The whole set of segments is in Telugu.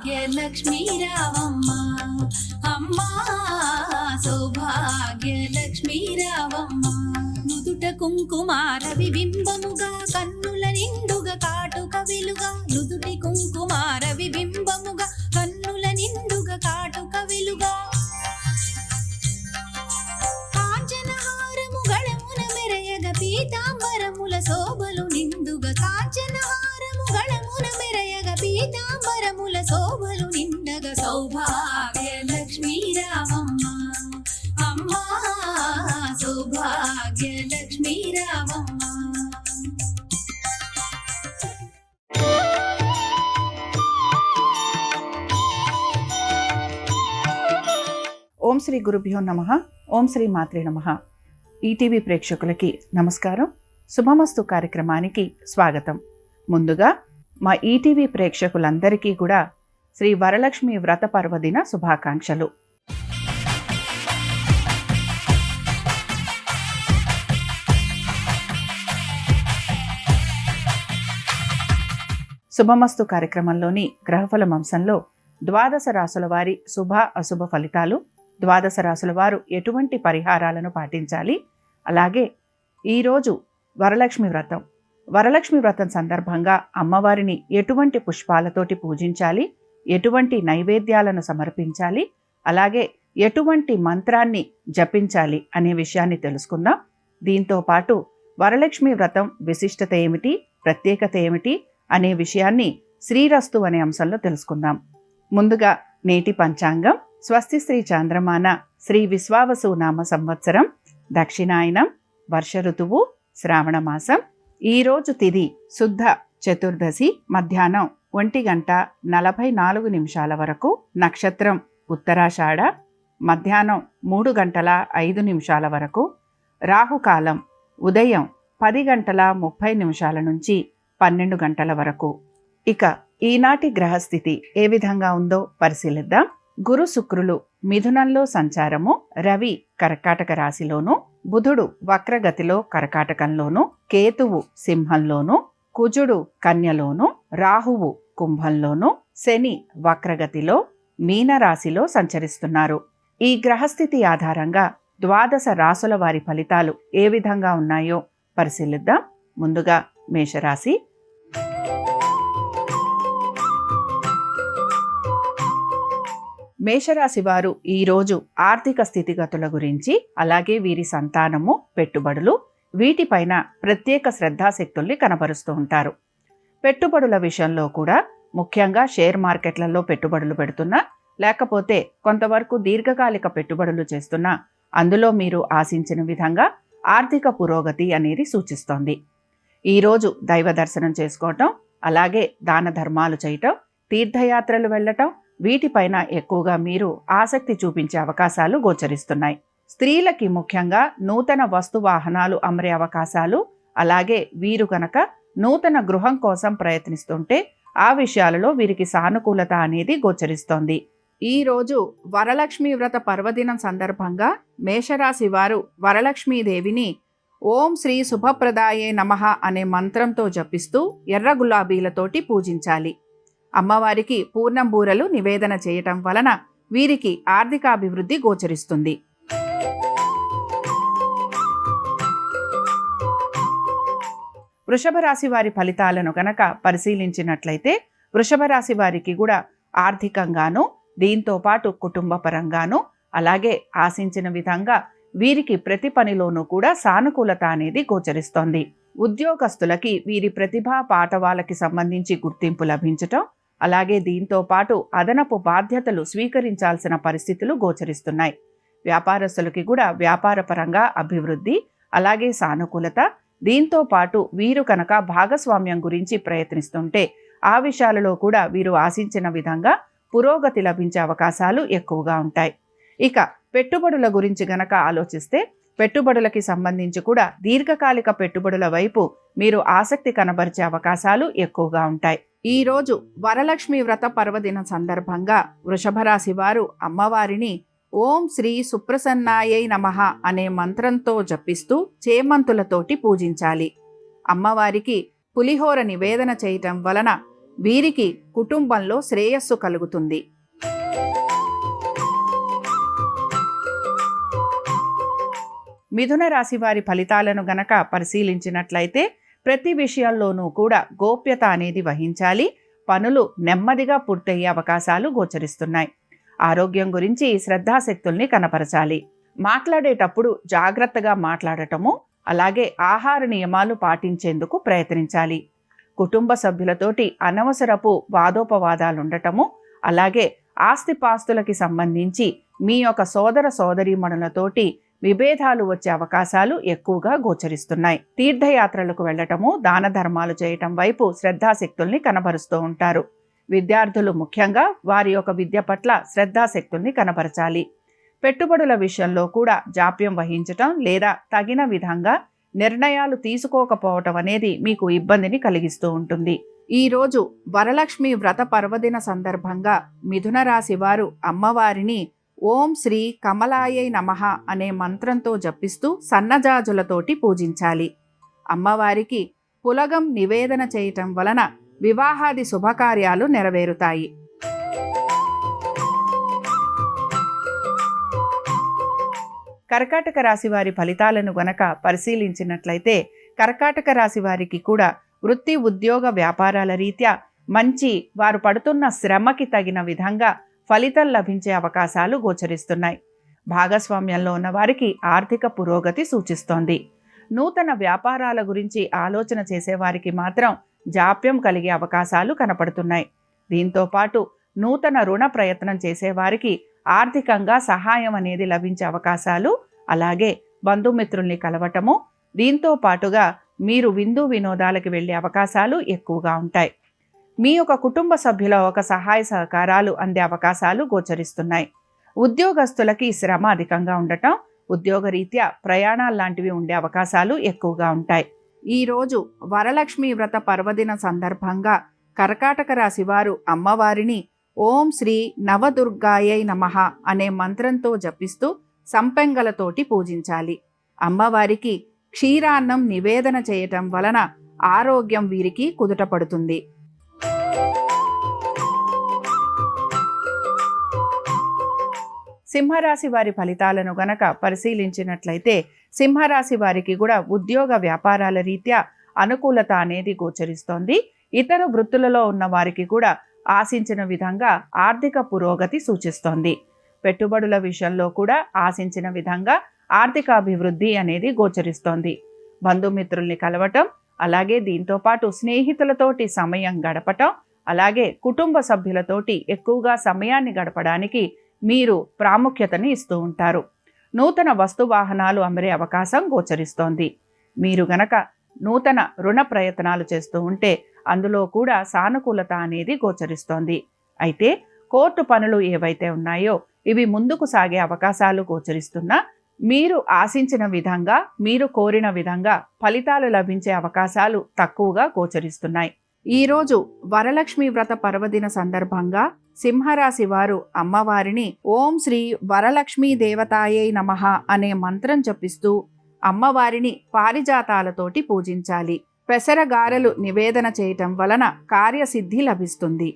సౌభాగ్యలక్ష్మీ రావమ్మ అమ్మా సౌభాగ్యలక్ష్మీ రావమ్మ నుదుట కుంకుమార విబింబముగా కన్నుల నిండుగా కాటుక వెలుగా నుదుటి కుంకుమార విబింబముగా కన్నుల నిండుగా కాటుక వెలుగా కాంచనహారము గళమున మెరయగ పీతాంబరముల శోభలు నిండుగా కాంచనహారము గళమున మెరయగ పీతాంబరముల శోభలు నిండగా సౌభాగ్యలక్ష్మీ రావమ్మ అమ్మా సౌభాగ్యలక్ష్మీ రావమ్మ. ఓం శ్రీ గురుభ్యో నమః. ఓం శ్రీ మాత్రే నమః. ఈటీవీ ప్రేక్షకులకి నమస్కారం. శుభమస్తు కార్యక్రమానికి స్వాగతం. ముందుగా మా ఈటీవీ ప్రేక్షకులందరికీ కూడా శ్రీ వరలక్ష్మి వ్రత పర్వదిన శుభాకాంక్షలు. శుభమస్తు కార్యక్రమంలోని గ్రహఫలం అంశంలో ద్వాదశ రాసుల వారి శుభ అశుభ ఫలితాలు, ద్వాదశ రాసుల వారు ఎటువంటి పరిహారాలను పాటించాలి, అలాగే ఈరోజు వరలక్ష్మి వ్రతం, వరలక్ష్మి వ్రతం సందర్భంగా అమ్మవారిని ఎటువంటి పుష్పాలతోటి పూజించాలి, ఎటువంటి నైవేద్యాలను సమర్పించాలి, అలాగే ఎటువంటి మంత్రాన్ని జపించాలి అనే విషయాన్ని తెలుసుకుందాం. దీంతో పాటు వరలక్ష్మి వ్రతం విశిష్టత ఏమిటి, ప్రత్యేకత ఏమిటి అనే విషయాన్ని శ్రీరస్తు అనే అంశంలో తెలుసుకుందాం. ముందుగా నేటి పంచాంగం. స్వస్తి శ్రీ చాంద్రమాన శ్రీ విశ్వావసు నామ సంవత్సరం, దక్షిణాయనం, వర్ష ఋతువు, శ్రావణ మాసం. ఈరోజు తిథి శుద్ధ చతుర్దశి, మధ్యాహ్నం 1:44 వరకు. నక్షత్రం ఉత్తరాషాఢ, మధ్యాహ్నం 3:05 వరకు. రాహుకాలం ఉదయం 10:30 నుంచి 12 వరకు. ఇక ఈనాటి గ్రహస్థితి ఏ విధంగా ఉందో పరిశీలిద్దాం. గురు శుక్రులు మిథునంలో సంచారము, రవి కర్కాటక రాశిలోను, బుధుడు వక్రగతిలో కర్కాటకంలోను, కేతువు సింహంలోను, కుజుడు కన్యలోను, రాహువు కుంభంలోను, శని వక్రగతిలో మీనరాశిలో సంచరిస్తున్నారు. ఈ గ్రహస్థితి ఆధారంగా ద్వాదశ రాసుల వారి ఫలితాలు ఏ విధంగా ఉన్నాయో పరిశీలిద్దాం. ముందుగా మేషరాశి. మేషరాశి వారు ఈరోజు ఆర్థిక స్థితిగతుల గురించి, అలాగే వీరి సంతానము, పెట్టుబడులు, వీటిపైన ప్రత్యేక శ్రద్ధాశక్తుల్ని కనబరుస్తూ ఉంటారు. పెట్టుబడుల విషయంలో కూడా ముఖ్యంగా షేర్ మార్కెట్లలో పెట్టుబడులు పెడుతున్నా, లేకపోతే కొంతవరకు దీర్ఘకాలిక పెట్టుబడులు చేస్తున్నా అందులో మీరు ఆశించిన విధంగా ఆర్థిక పురోగతి అనేది సూచిస్తోంది. ఈరోజు దైవ దర్శనం చేసుకోవటం, అలాగే దాన ధర్మాలు చేయటం, తీర్థయాత్రలు వెళ్ళటం, వీటిపైన ఎక్కువగా మీరు ఆసక్తి చూపించే అవకాశాలు గోచరిస్తున్నాయి. స్త్రీలకి ముఖ్యంగా నూతన వస్తు వాహనాలు అమ్మరే అవకాశాలు, అలాగే వీరు కనుక నూతన గృహం కోసం ప్రయత్నిస్తుంటే ఆ విషయాలలో వీరికి సానుకూలత అనేది గోచరిస్తోంది. ఈరోజు వరలక్ష్మి వ్రత పర్వదినం సందర్భంగా మేషరాశి వారు వరలక్ష్మీదేవిని ఓం శ్రీ శుభప్రదాయే నమః అనే మంత్రంతో జపిస్తూ ఎర్ర గులాబీలతోటి పూజించాలి. అమ్మవారికి పూర్ణం బూరలు నివేదన చేయటం వలన వీరికి ఆర్థికాభివృద్ధి గోచరిస్తుంది. వృషభ రాశి వారి ఫలితాలను గనక పరిశీలించినట్లయితే వృషభ రాశి వారికి కూడా ఆర్థికంగాను, దీంతో పాటు కుటుంబ పరంగాను, అలాగే ఆశించిన విధంగా వీరికి ప్రతి పనిలోనూ కూడా సానుకూలత అనేది గోచరిస్తోంది. ఉద్యోగస్తులకి వీరి ప్రతిభా పాఠవాలకి సంబంధించి గుర్తింపు లభించటం, అలాగే దీంతో పాటు అదనపు బాధ్యతలు స్వీకరించాల్సిన పరిస్థితులు గోచరిస్తున్నాయి. వ్యాపారస్తులకి కూడా వ్యాపార పరంగా అభివృద్ధి, అలాగే సానుకూలత, దీంతో పాటు వీరు కనుక భాగస్వామ్యం గురించి ప్రయత్నిస్తుంటే ఆ విషయాలలో కూడా వీరు ఆశించిన విధంగా పురోగతి లభించే అవకాశాలు ఎక్కువగా ఉంటాయి. ఇక పెట్టుబడుల గురించి గనక ఆలోచిస్తే పెట్టుబడులకి సంబంధించి కూడా దీర్ఘకాలిక పెట్టుబడుల వైపు మీరు ఆసక్తి కనబరిచే అవకాశాలు ఎక్కువగా ఉంటాయి. ఈరోజు వరలక్ష్మి వ్రత పర్వదిన సందర్భంగా వృషభ రాశి వారు అమ్మవారిని ఓం శ్రీ సుప్రసన్నాయై నమః అనే మంత్రంతో జపిస్తూ చేమంతులతోటి పూజించాలి. అమ్మవారికి పులిహోర నివేదన చేయటం వలన వీరికి కుటుంబంలో శ్రేయస్సు కలుగుతుంది. మిథున రాశి వారి ఫలితాలను గనక పరిశీలించినట్లయితే ప్రతి విషయంలోనూ కూడా గోప్యత అనేది వహించాలి. పనులు నెమ్మదిగా పూర్తయ్యే అవకాశాలు గోచరిస్తున్నాయి. ఆరోగ్యం గురించి శ్రద్ధాశక్తుల్ని కనపరచాలి. మాట్లాడేటప్పుడు జాగ్రత్తగా మాట్లాడటము, అలాగే ఆహార నియమాలు పాటించేందుకు ప్రయత్నించాలి. కుటుంబ సభ్యులతోటి అనవసరపు వాదోపవాదాలుండటము, అలాగే ఆస్తిపాస్తులకి సంబంధించి మీ యొక్క సోదర సోదరీమణులతోటి విభేదాలు వచ్చే అవకాశాలు ఎక్కువగా గోచరిస్తున్నాయి. తీర్థయాత్రలకు వెళ్లటము, దాన ధర్మాలు చేయటం వైపు శ్రద్ధాశక్తుల్ని కనబరుస్తూ ఉంటారు. విద్యార్థులు ముఖ్యంగా వారి యొక్క విద్య పట్ల శ్రద్ధాశక్తుల్ని కనబరచాలి. పెట్టుబడుల విషయంలో కూడా జాప్యం వహించటం లేదా తగిన విధంగా నిర్ణయాలు తీసుకోకపోవటం అనేది మీకు ఇబ్బందిని కలిగిస్తూ ఉంటుంది. ఈరోజు వరలక్ష్మి వ్రత పర్వదిన సందర్భంగా మిథున రాశి వారు అమ్మవారిని ఓం శ్రీ కమలాయై నమః అనే మంత్రంతో జపిస్తూ సన్నజాజులతోటి పూజించాలి. అమ్మవారికి పులగం నివేదన చేయటం వలన వివాహాది శుభకార్యాలు నెరవేరుతాయి. కర్కాటక రాశి వారి ఫలితాలను గనక పరిశీలించినట్లయితే కర్కాటక రాశి వారికి కూడా వృత్తి ఉద్యోగ వ్యాపారాల రీత్యా మంచి వారు పడుతున్న శ్రమకి తగిన విధంగా ఫలితం లభించే అవకాశాలు గోచరిస్తున్నాయి. భాగస్వామ్యంలో ఉన్న వారికి ఆర్థిక పురోగతి సూచిస్తోంది. నూతన వ్యాపారాల గురించి ఆలోచన చేసేవారికి మాత్రం జాప్యం కలిగే అవకాశాలు కనపడుతున్నాయి. దీంతో పాటు నూతన రుణ ప్రయత్నం చేసేవారికి ఆర్థికంగా సహాయం అనేది లభించే అవకాశాలు, అలాగే బంధుమిత్రుల్ని కలవటము, దీంతో పాటుగా మీరు విందు వినోదాలకు వెళ్ళే అవకాశాలు ఎక్కువగా ఉంటాయి. మీ యొక్క కుటుంబ సభ్యుల ఒక సహాయ సహకారాలు అందే అవకాశాలు గోచరిస్తున్నాయి. ఉద్యోగస్తులకి శ్రమ అధికంగా ఉండటం, ఉద్యోగరీత్యా ప్రయాణాలు లాంటివి ఉండే అవకాశాలు ఎక్కువగా ఉంటాయి. ఈరోజు వరలక్ష్మి వ్రత పర్వదిన సందర్భంగా కర్కాటక రాశి వారు అమ్మవారిని ఓం శ్రీ నవదుర్గాయై నమః అనే మంత్రంతో జపిస్తూ సంపెంగలతోటి పూజించాలి. అమ్మవారికి క్షీరాన్నం నివేదన చేయటం వలన ఆరోగ్యం వీరికి కుదుటపడుతుంది. సింహరాశి వారి ఫలితాలను గనక పరిశీలించినట్లయితే సింహరాశి వారికి కూడా ఉద్యోగ వ్యాపారాల రీత్యా అనుకూలత అనేది గోచరిస్తోంది. ఇతర వృత్తులలో ఉన్న వారికి కూడా ఆశించిన విధంగా ఆర్థిక పురోగతి సూచిస్తోంది. పెట్టుబడుల విషయంలో కూడా ఆశించిన విధంగా ఆర్థిక అభివృద్ధి అనేది గోచరిస్తోంది. బంధుమిత్రుల్ని కలవటం, అలాగే దీంతో పాటు స్నేహితులతోటి సమయం గడపటం, అలాగే కుటుంబ సభ్యులతోటి ఎక్కువగా సమయాన్ని గడపడానికి మీరు ప్రాముఖ్యతని ఇస్తూ ఉంటారు. నూతన వస్తు వాహనాలు అమరే అవకాశం గోచరిస్తోంది. మీరు గనక నూతన రుణ ప్రయత్నాలు చేస్తూ ఉంటే అందులో కూడా సానుకూలత అనేది గోచరిస్తోంది. అయితే కోర్టు పనులు ఏవైతే ఉన్నాయో ఇవి ముందుకు సాగే అవకాశాలు గోచరిస్తున్నా మీరు ఆశించిన విధంగా, మీరు కోరిన విధంగా ఫలితాలు లభించే అవకాశాలు తక్కువగా గోచరిస్తున్నాయి. ఈరోజు వరలక్ష్మి వ్రత పర్వదిన సందర్భంగా సింహరాశి వారు అమ్మవారిని ఓం శ్రీ వరలక్ష్మీ దేవతాయై నమః అనే మంత్రం జపిస్తూ అమ్మవారిని పారిజాతాలతోటి పూజించాలి. పెసరగారెలు నివేదన చేయటం వలన కార్యసిద్ధి లభిస్తుంది.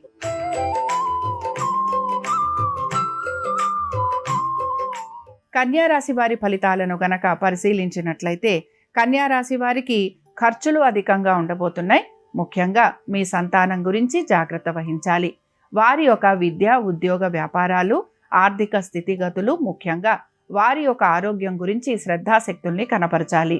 కన్యారాశి వారి ఫలితాలను గనక పరిశీలించినట్లయితే కన్యారాశి వారికి ఖర్చులు అధికంగా ఉండబోతున్నాయి. ముఖ్యంగా మీ సంతానం గురించి జాగ్రత్త వహించాలి. వారి యొక్క విద్య, ఉద్యోగ వ్యాపారాలు, ఆర్థిక స్థితిగతులు, ముఖ్యంగా వారి యొక్క ఆరోగ్యం గురించి శ్రద్ధాశక్తుల్ని కనపరచాలి.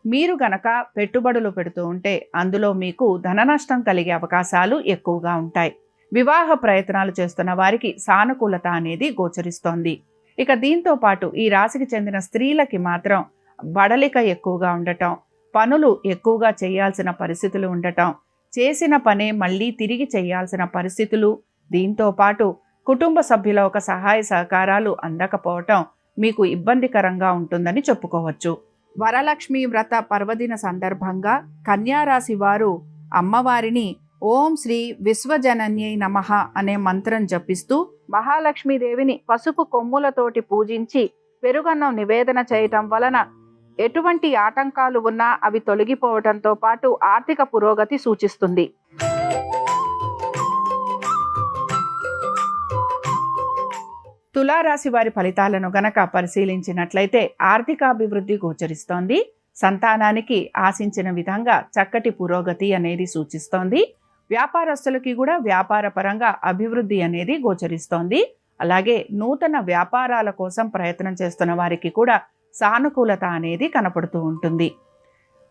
మీరు గనక పెట్టుబడులు పెడుతూ ఉంటే అందులో మీకు ధన నష్టం కలిగే అవకాశాలు ఎక్కువగా ఉంటాయి. వివాహ ప్రయత్నాలు చేస్తున్న వారికి సానుకూలత అనేది గోచరిస్తోంది. ఇక దీంతో పాటు ఈ రాశికి చెందిన స్త్రీలకి మాత్రం బడలిక ఎక్కువగా ఉండటం, పనులు ఎక్కువగా చేయాల్సిన పరిస్థితులు ఉండటం, చేసిన పనే మళ్ళీ తిరిగి చేయాల్సిన పరిస్థితులు, దీంతో పాటు కుటుంబ సభ్యుల ఒక సహాయ సహకారాలు అందకపోవటం మీకు ఇబ్బందికరంగా ఉంటుందని చెప్పుకోవచ్చు. వరలక్ష్మి వ్రత పర్వదిన సందర్భంగా కన్యారాశి వారు అమ్మవారిని ఓం శ్రీ విశ్వజనన్యై నమః అనే మంత్రం జపిస్తూ మహాలక్ష్మీదేవిని పసుపు కొమ్ములతోటి పూజించి పెరుగన్నం నివేదన చేయటం వలన ఎటువంటి ఆటంకాలు ఉన్నా అవి తొలగిపోవడంతో పాటు ఆర్థిక పురోగతి సూచిస్తుంది. తులారాశి వారి ఫలితాలను గనక పరిశీలించినట్లయితే ఆర్థికాభివృద్ధి గోచరిస్తోంది. సంతానానికి ఆశించిన విధంగా చక్కటి పురోగతి అనేది సూచిస్తోంది. వ్యాపారస్తులకి కూడా వ్యాపార పరంగా అభివృద్ధి అనేది గోచరిస్తోంది. అలాగే నూతన వ్యాపారాల కోసం ప్రయత్నం చేస్తున్న వారికి కూడా సానుకూలత అనేది కనపడుతూ ఉంటుంది.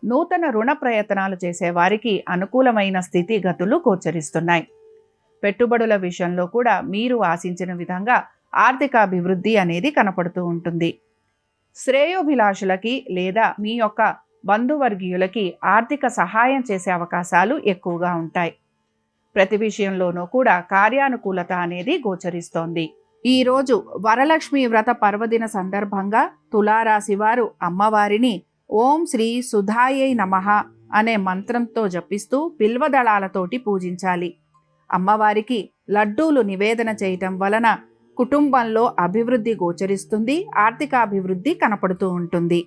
నూతన రుణ ప్రయత్నాలు చేసే వారికి అనుకూలమైన స్థితిగతులు గోచరిస్తున్నాయి. పెట్టుబడుల విషయంలో కూడా మీరు ఆశించిన విధంగా ఆర్థికాభివృద్ధి అనేది కనపడుతూ ఉంటుంది. శ్రేయోభిలాషులకి లేదా మీ యొక్క బంధువర్గీయులకి ఆర్థిక సహాయం చేసే అవకాశాలు ఎక్కువగా ఉంటాయి. ప్రతి విషయంలోనూ కూడా కార్యానుకూలత అనేది గోచరిస్తోంది. ఈరోజు వరలక్ష్మి వ్రత పర్వదిన సందర్భంగా తులారాశి వారు అమ్మవారిని ఓం శ్రీ సుధాయై నమః అనే మంత్రంతో జపిస్తూ బిల్వదళాలతోటి పూజించాలి. అమ్మవారికి లడ్డూలు నివేదన చేయటం వలన కుటుంబంలో అభివృద్ధి గోచరిస్తుంది, ఆర్థికాభివృద్ధి కనపడుతూ ఉంటుంది.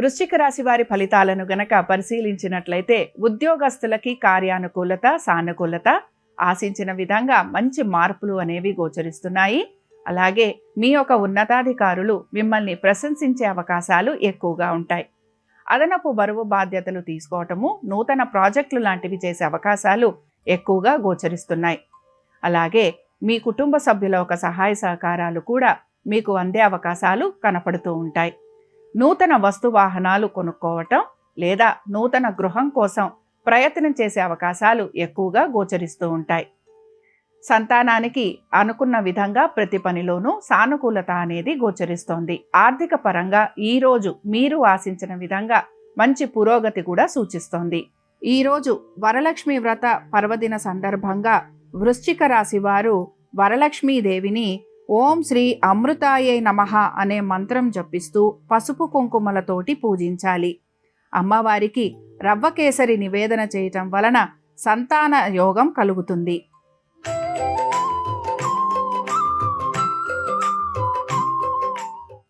వృశ్చిక రాశి వారి ఫలితాలను గనక పరిశీలించినట్లయితే ఉద్యోగస్తులకి కార్యానుకూలత, సానుకూలత, ఆశించిన విధంగా మంచి మార్పులు అనేవి గోచరిస్తున్నాయి. అలాగే మీ యొక్క ఉన్నతాధికారులు మిమ్మల్ని ప్రశంసించే అవకాశాలు ఎక్కువగా ఉంటాయి. అదనపు బరువు బాధ్యతలు తీసుకోవటము, నూతన ప్రాజెక్టులు లాంటివి చేసే అవకాశాలు ఎక్కువగా గోచరిస్తున్నాయి. అలాగే మీ కుటుంబ సభ్యుల యొక్క సహాయ సహకారాలు కూడా మీకు అందే అవకాశాలు కనపడుతూ ఉంటాయి. నూతన వస్తు వాహనాలు కొనుక్కోవటం లేదా నూతన గృహం కోసం ప్రయత్నం చేసే అవకాశాలు ఎక్కువగా గోచరిస్తూ ఉంటాయి. సంతానానికి అనుకున్న విధంగా ప్రతి పనిలోనూ సానుకూలత అనేది గోచరిస్తోంది. ఆర్థిక పరంగా ఈరోజు మీరు ఆశించిన విధంగా మంచి పురోగతి కూడా సూచిస్తోంది. ఈరోజు వరలక్ష్మి వ్రత పర్వదిన సందర్భంగా వృశ్చిక రాశి వారు వరలక్ష్మీదేవిని ఓం శ్రీ అమృతాయై నమః అనే మంత్రం జపిస్తూ పసుపు కుంకుమలతోటి పూజించాలి. అమ్మవారికి రవ్వ కేసరి నివేదన చేయటం వలన సంతాన యోగం కలుగుతుంది.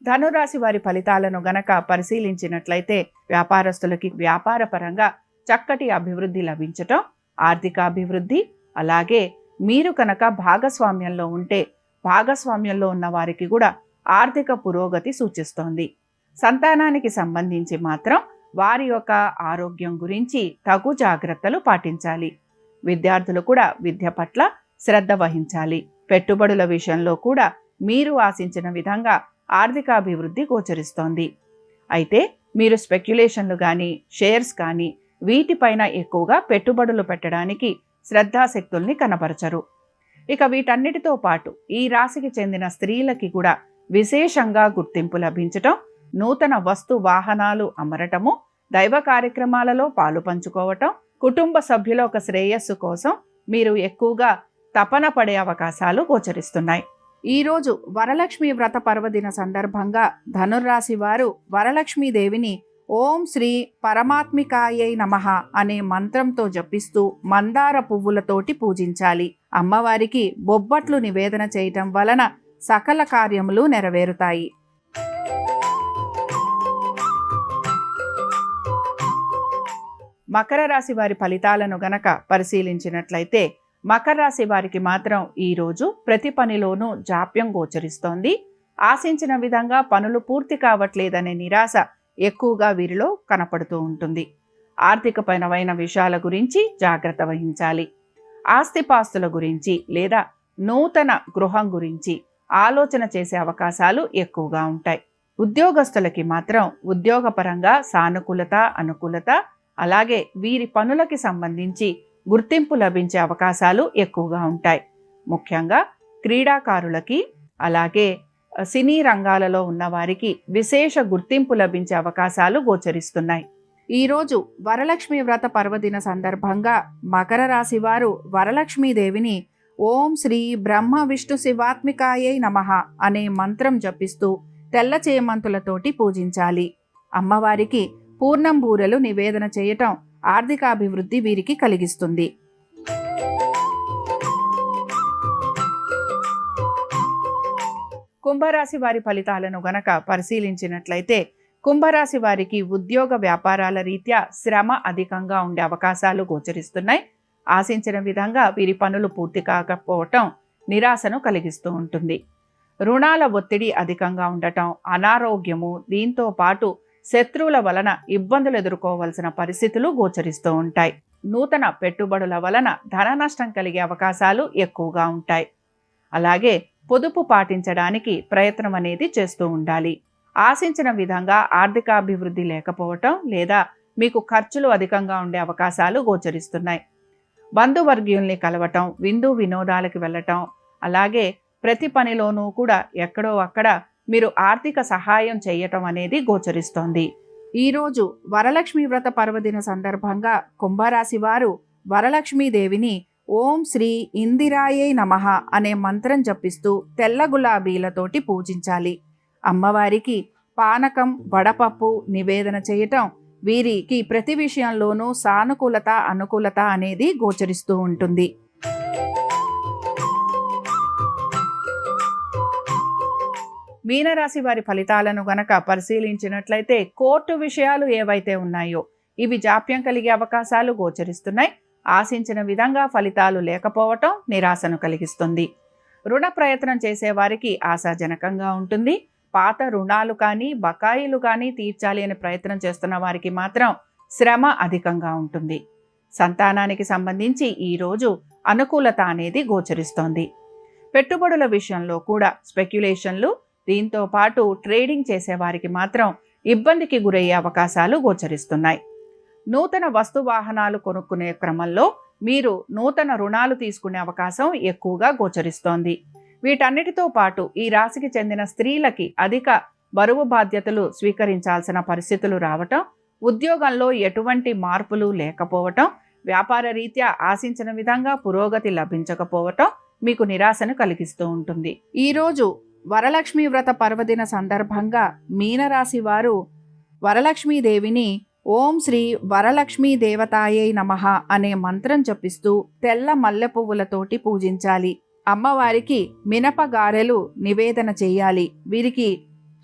ధనురాశి వారి ఫలితాలను గనక పరిశీలించినట్లయితే వ్యాపారస్తులకి వ్యాపార పరంగా చక్కటి అభివృద్ధి లభించటం, ఆర్థికాభివృద్ధి, అలాగే మీరు కనుక భాగస్వామ్యంలో ఉంటే భాగస్వామ్యంలో ఉన్న వారికి కూడా ఆర్థిక పురోగతి సూచిస్తోంది. సంతానానికి సంబంధించి మాత్రం వారి యొక్క ఆరోగ్యం గురించి తగు జాగ్రత్తలు పాటించాలి. విద్యార్థులు కూడా విద్య పట్ల శ్రద్ధ వహించాలి. పెట్టుబడుల విషయంలో కూడా మీరు ఆశించిన విధంగా ఆర్థికాభివృద్ధి గోచరిస్తోంది. అయితే మీరు స్పెక్యులేషన్లు కానీ షేర్స్ కానీ వీటిపైన ఎక్కువగా పెట్టుబడులు పెట్టడానికి శ్రద్ధాశక్తుల్ని కనబరచరు. ఇక వీటన్నిటితో పాటు ఈ రాశికి చెందిన స్త్రీలకి కూడా విశేషంగా గుర్తింపు లభించటం, నూతన వస్తు వాహనాలు అమరటము, దైవ కార్యక్రమాలలో పాలు పంచుకోవటం, కుటుంబ సభ్యుల ఒక శ్రేయస్సు కోసం మీరు ఎక్కువగా తపన పడే అవకాశాలు గోచరిస్తున్నాయి. ఈరోజు వరలక్ష్మి వ్రత పర్వదిన సందర్భంగా ధనుర్రాశి వారు వరలక్ష్మీదేవిని ఓం శ్రీ పరమాత్మికాయై నమః అనే మంత్రంతో జపిస్తూ మందార పువ్వులతోటి పూజించాలి. అమ్మవారికి బొబ్బట్లు నివేదన చేయటం వలన సకల కార్యములు నెరవేరుతాయి. మకర రాశి వారి ఫలితాలను గనక పరిశీలించినట్లయితే మకర రాశి వారికి మాత్రం ఈరోజు ప్రతి పనిలోనూ జాప్యం గోచరిస్తోంది. ఆశించిన విధంగా పనులు పూర్తి కావట్లేదనే నిరాశ ఎక్కువగా వీరిలో కనపడుతూ ఉంటుంది. ఆర్థికపరమైన విషయాల గురించి జాగ్రత్త వహించాలి. ఆస్తిపాస్తుల గురించి లేదా నూతన గృహం గురించి ఆలోచన చేసే అవకాశాలు ఎక్కువగా ఉంటాయి. ఉద్యోగస్తులకి మాత్రం ఉద్యోగపరంగా సానుకూలత, అనుకూలత, అలాగే వీరి పనులకి సంబంధించి గుర్తింపు లభించే అవకాశాలు ఎక్కువగా ఉంటాయి. ముఖ్యంగా క్రీడాకారులకి, అలాగే సినీ రంగాలలో ఉన్నవారికి విశేష గుర్తింపు లభించే అవకాశాలు గోచరిస్తున్నాయి. ఈరోజు వరలక్ష్మి వ్రత పర్వదిన సందర్భంగా మకర రాశి వారు వరలక్ష్మీదేవిని ఓం శ్రీ బ్రహ్మ విష్ణు శివాత్మికాయై నమః అనే మంత్రం జపిస్తూ తెల్ల చేమంతులతోటి పూజించాలి. అమ్మవారికి పూర్ణం బూరెలు నివేదన చేయటం ఆర్థికాభివృద్ధి వీరికి కలిగిస్తుంది. కుంభరాశి వారి ఫలితాలను గనక పరిశీలించినట్లయితే కుంభరాశి వారికి ఉద్యోగ వ్యాపారాల రీత్యా శ్రమ అధికంగా ఉండే అవకాశాలు గోచరిస్తున్నాయి. ఆశించిన విధంగా వీరి పనులు పూర్తి కాకపోవటం నిరాశను కలిగిస్తూ ఉంటుంది. రుణాల ఒత్తిడి అధికంగా ఉండటం, అనారోగ్యము, దీంతో పాటు శత్రువుల వలన ఇబ్బందులు ఎదుర్కోవలసిన పరిస్థితులు గోచరిస్తూ ఉంటాయి. నూతన పెట్టుబడుల వలన ధన నష్టం కలిగే అవకాశాలు ఎక్కువగా ఉంటాయి. అలాగే పొదుపు పాటించడానికి ప్రయత్నం అనేది చేస్తూ ఉండాలి. ఆశించిన విధంగా ఆర్థికాభివృద్ధి లేకపోవటం లేదా మీకు ఖర్చులు అధికంగా ఉండే అవకాశాలు గోచరిస్తున్నాయి. బంధువర్గీయుల్ని కలవటం, విందు వినోదాలకు వెళ్ళటం, అలాగే ప్రతి పనిలోనూ కూడా ఎక్కడో అక్కడ మీరు ఆర్థిక సహాయం చేయటం అనేది గోచరిస్తోంది. ఈరోజు వరలక్ష్మి వ్రత పర్వదిన సందర్భంగా కుంభరాశి వారు వరలక్ష్మీదేవిని ఓం శ్రీ ఇందిరాయై నమః అనే మంత్రం జపిస్తూ తెల్ల గులాబీలతోటి పూజించాలి. అమ్మవారికి పానకం, వడపప్పు నివేదన చేయటం వీరికి ప్రతి విషయంలోనూ సానుకూలత, అనుకూలత అనేది గోచరిస్తూ ఉంటుంది. మీనరాశి వారి ఫలితాలను గనక పరిశీలించినట్లయితే కోర్టు విషయాలు ఏవైతే ఉన్నాయో ఇవి జాప్యం కలిగే అవకాశాలు గోచరిస్తున్నాయి. ఆశించిన విధంగా ఫలితాలు లేకపోవటం నిరాశను కలిగిస్తుంది. రుణ ప్రయత్నం చేసేవారికి ఆశాజనకంగా ఉంటుంది. పాత రుణాలు కానీ బకాయిలు కానీ తీర్చాలి అని ప్రయత్నం చేస్తున్న వారికి మాత్రం శ్రమ అధికంగా ఉంటుంది. సంతానానికి సంబంధించి ఈరోజు అనుకూలత అనేది గోచరిస్తోంది. పెట్టుబడుల విషయంలో కూడా స్పెక్యులేషన్లు, దీంతో పాటు ట్రేడింగ్ చేసేవారికి మాత్రం ఇబ్బందికి గురయ్యే అవకాశాలు గోచరిస్తున్నాయి. నూతన వస్తు వాహనాలు కొనుక్కునే క్రమంలో మీరు నూతన రుణాలు తీసుకునే అవకాశం ఎక్కువగా గోచరిస్తోంది. వీటన్నిటితో పాటు ఈ రాశికి చెందిన స్త్రీలకి అధిక బరువు బాధ్యతలు స్వీకరించాల్సిన పరిస్థితులు రావటం, ఉద్యోగంలో ఎటువంటి మార్పులు లేకపోవటం, వ్యాపార రీత్యా ఆశించిన విధంగా పురోగతి లభించకపోవటం మీకు నిరాశను కలిగిస్తూ ఉంటుంది. ఈరోజు వరలక్ష్మి వ్రత పర్వదిన సందర్భంగా మీనరాశి వారు వరలక్ష్మీదేవిని ఓం శ్రీ వరలక్ష్మీ దేవతాయై నమః అనే మంత్రం జపిస్తూ తెల్ల మల్లె పువ్వులతోటి పూజించాలి. అమ్మవారికి మినపగారెలు నివేదన చేయాలి. వీరికి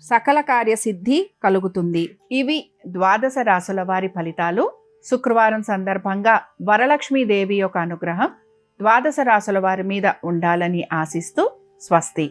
సకల కార్యసిద్ధి కలుగుతుంది. ఇవి ద్వాదశ రాశుల వారి ఫలితాలు. శుక్రవారం సందర్భంగా వరలక్ష్మీదేవి యొక్క అనుగ్రహం ద్వాదశ రాశుల వారి మీద ఉండాలని ఆశిస్తూ స్వస్తి.